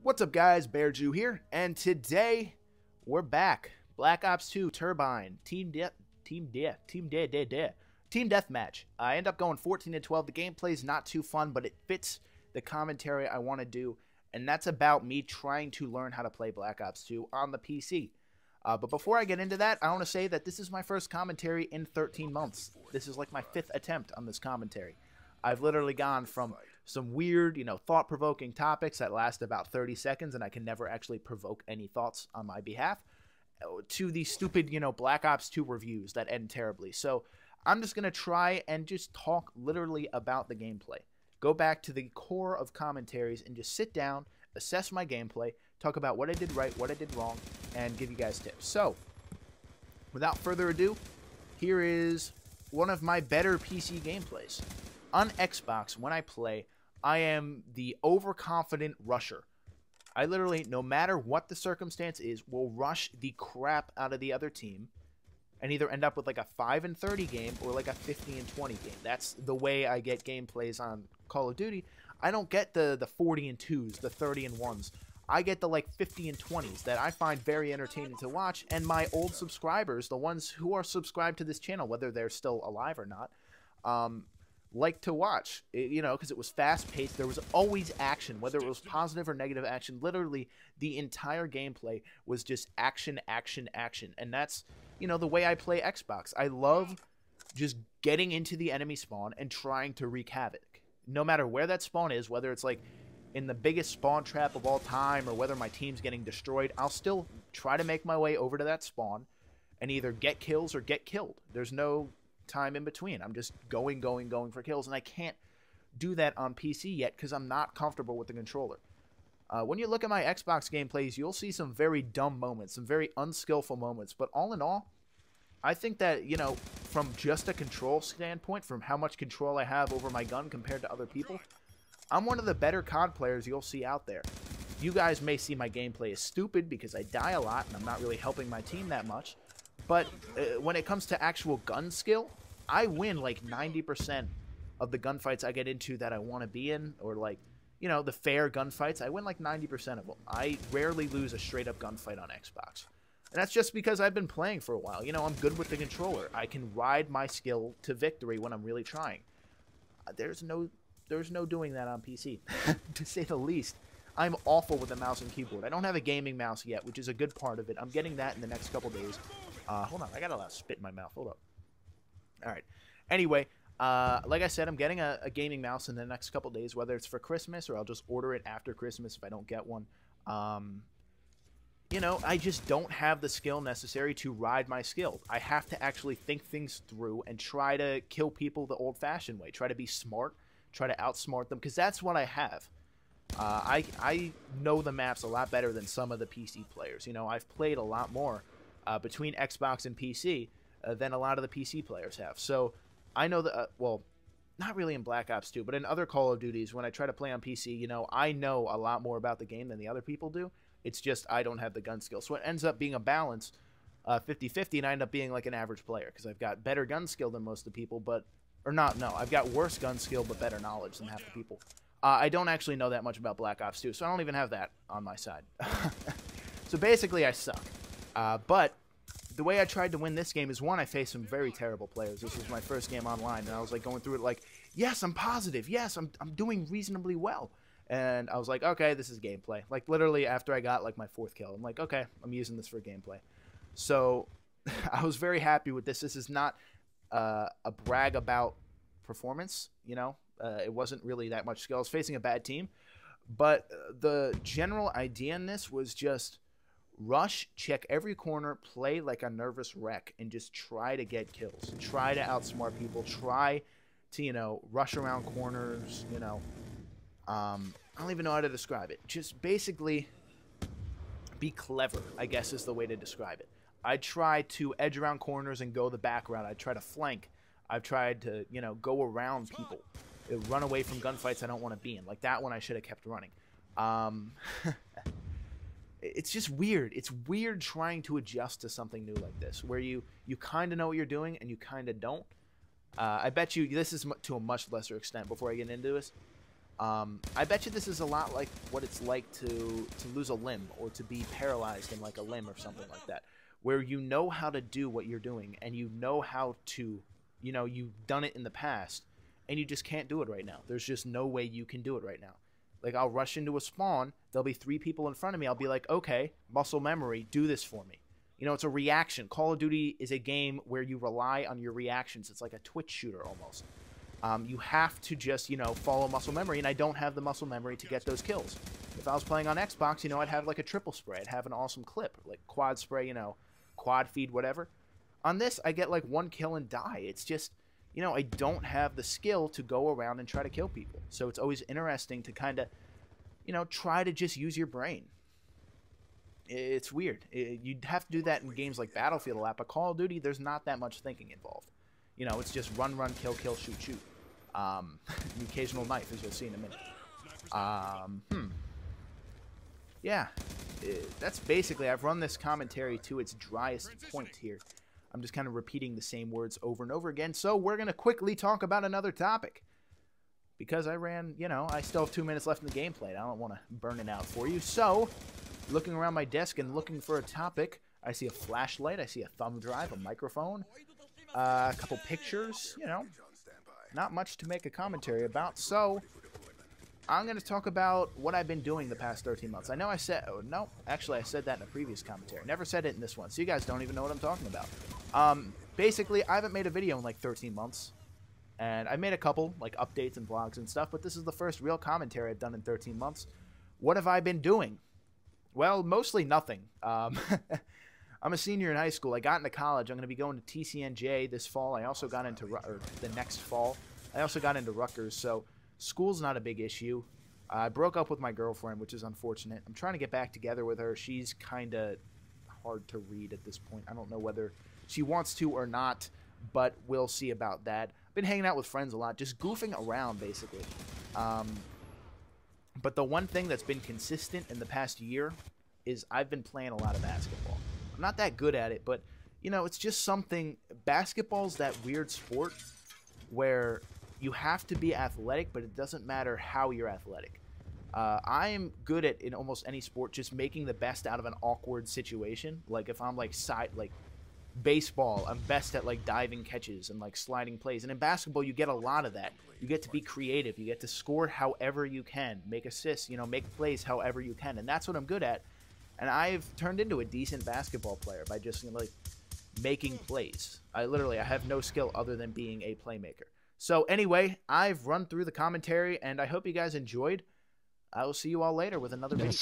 What's up, guys? Bearju here, and today we're back. Black Ops 2 Turbine Team Deathmatch. I end up going 14 and 12. The gameplay's not too fun, but it fits the commentary I want to do, and that's about me trying to learn how to play Black Ops 2 on the PC. But before I get into that, I want to say that this is my first commentary in 13 months. This is like my 5th attempt on this commentary. I've literally gone from some weird, thought-provoking topics that last about 30 seconds, and I can never actually provoke any thoughts on my behalf, to these stupid, Black Ops 2 reviews that end terribly. So I'm just going to try and just talk literally about the gameplay. Go back to the core of commentaries and just sit down, assess my gameplay, talk about what I did right, what I did wrong, and give you guys tips. So, without further ado, here is one of my better PC gameplays. On Xbox, when I play, I am the overconfident rusher. I literally, no matter what the circumstance is, will rush the crap out of the other team and either end up with like a 5 and 30 game or like a 50 and 20 game. That's the way I get gameplays on Call of Duty. I don't get the 40 and 2s, the 30 and 1s. I get the like 50 and 20s that I find very entertaining to watch, and my old subscribers, the ones who are subscribed to this channel, whether they're still alive or not, like to watch, because it was fast-paced. There was always action, whether it was positive or negative action. Literally, the entire gameplay was just action, action, action. And that's, the way I play Xbox. I love just getting into the enemy spawn and trying to wreak havoc. No matter where that spawn is, whether it's like in the biggest spawn trap of all time or whether my team's getting destroyed, I'll still try to make my way over to that spawn and either get kills or get killed. There's no time in between. I'm just going for kills, and I can't do that on PC yet because I'm not comfortable with the controller. When you look at my Xbox gameplays, you'll see some very dumb moments, some very unskillful moments, but all in all, I think that, from just a control standpoint, from how much control I have over my gun compared to other people, I'm one of the better COD players you'll see out there. You guys may see my gameplay as stupid because I die a lot and I'm not really helping my team that much, but when it comes to actual gun skill, I win like 90% of the gunfights I get into that I want to be in, or like, the fair gunfights. I win like 90% of them. I rarely lose a straight-up gunfight on Xbox. And that's just because I've been playing for a while. I'm good with the controller. I can ride my skill to victory when I'm really trying. There's no doing that on PC, to say the least. I'm awful with the mouse and keyboard. I don't have a gaming mouse yet, which is a good part of it. I'm getting that in the next couple days. Hold on, I got a lot of spit in my mouth. Hold up. All right. Anyway, like I said, I'm getting a gaming mouse in the next couple days, whether it's for Christmas or I'll just order it after Christmas if I don't get one. I just don't have the skill necessary to ride my skill. I have to actually think things through and try to kill people the old-fashioned way. Try to be smart, try to outsmart them, because that's what I have. I know the maps a lot better than some of the PC players. I've played a lot more between Xbox and PC than a lot of the PC players have. So I know that, well, not really in Black Ops 2, but in other Call of Duties, when I try to play on PC, I know a lot more about the game than the other people do. It's just I don't have the gun skill. So it ends up being a balance, 50-50, and I end up being like an average player because I've got better gun skill than most of the people, I've got worse gun skill but better knowledge than half the people. I don't actually know that much about Black Ops 2, so I don't even have that on my side. So basically, I suck. But the way I tried to win this game is, one, I faced some very terrible players. This was my first game online, and I was like going through it like, yes, I'm positive. Yes, I'm doing reasonably well. And I was like, okay, this is gameplay. Like, literally, after I got, like, my 4th kill, I'm like, okay, I'm using this for gameplay. So I was very happy with this. This is not a brag about performance, It wasn't really that much skill. I was facing a bad team. But the general idea in this was just rush, check every corner, play like a nervous wreck, and just try to get kills. Try to outsmart people. Try to, rush around corners, I don't even know how to describe it. Just basically be clever, I guess is the way to describe it. I try to edge around corners and go the back route. I try to flank. I've tried to, go around people. Run away from gunfights I don't want to be in. Like that one I should have kept running. It's just weird. It's weird trying to adjust to something new like this, where you kind of know what you're doing and you kind of don't. I bet you this is to a much lesser extent before I get into this. I bet you this is a lot like what it's like to lose a limb or to be paralyzed in like a limb or something like that, where you know how to do what you're doing and you know how to, you know, you've done it in the past and you just can't do it right now. There's just no way you can do it right now. Like, I'll rush into a spawn, there'll be 3 people in front of me, I'll be like, okay, muscle memory, do this for me. You know, it's a reaction. Call of Duty is a game where you rely on your reactions. It's like a Twitch shooter almost. You have to just, you know, follow muscle memory, and I don't have the muscle memory to get those kills. If I was playing on Xbox, you know, I'd have like a triple spray. I'd have an awesome clip, like quad spray, you know, quad feed, whatever. On this, I get like 1 kill and die. It's just, you know, I don't have the skill to go around and try to kill people. So it's always interesting to kind of, you know, try to just use your brain. It's weird. You'd have to do that in games like Battlefield a lot, but Call of Duty, there's not that much thinking involved. You know, it's just run, run, kill, kill, shoot, shoot. The occasional knife, as you'll see in a minute. Yeah, that's basically, I've run this commentary to its driest point here. I'm just kind of repeating the same words over and over again. So we're going to quickly talk about another topic. Because I ran, you know, I still have 2 minutes left in the gameplay. I don't want to burn it out for you. So, looking around my desk and looking for a topic, I see a flashlight, I see a thumb drive, a microphone, a couple pictures, you know. Not much to make a commentary about. So, I'm going to talk about what I've been doing the past 13 months. I know I said, oh, no, actually I said that in a previous commentary. Never said it in this one, so you guys don't even know what I'm talking about. Basically, I haven't made a video in like 13 months. And I've made a couple, like, updates and vlogs and stuff, but this is the first real commentary I've done in 13 months. What have I been doing? Well, mostly nothing. I'm a senior in high school. I got into college. I'm going to be going to TCNJ this fall. I also got into, or the next fall. I also got into Rutgers, so school's not a big issue. I broke up with my girlfriend, which is unfortunate. I'm trying to get back together with her. She's kind of hard to read at this point. I don't know whether she wants to or not, but we'll see about that. Been hanging out with friends a lot, just goofing around, basically. But the one thing that's been consistent in the past year is I've been playing a lot of basketball. I'm not that good at it, but, you know, it's just something. Basketball's that weird sport where you have to be athletic, but it doesn't matter how you're athletic. I am good at, in almost any sport, just making the best out of an awkward situation. Like, if I'm, like, baseball, I'm best at like diving catches and like sliding plays, and in basketball you get a lot of that. You get to be creative, you get to score however you can, make assists, you know, make plays however you can, and that's what I'm good at. And I've turned into a decent basketball player by just, you know, like making plays. I have no skill other than being a playmaker. So anyway, I've run through the commentary and I hope you guys enjoyed. I will see you all later with another video.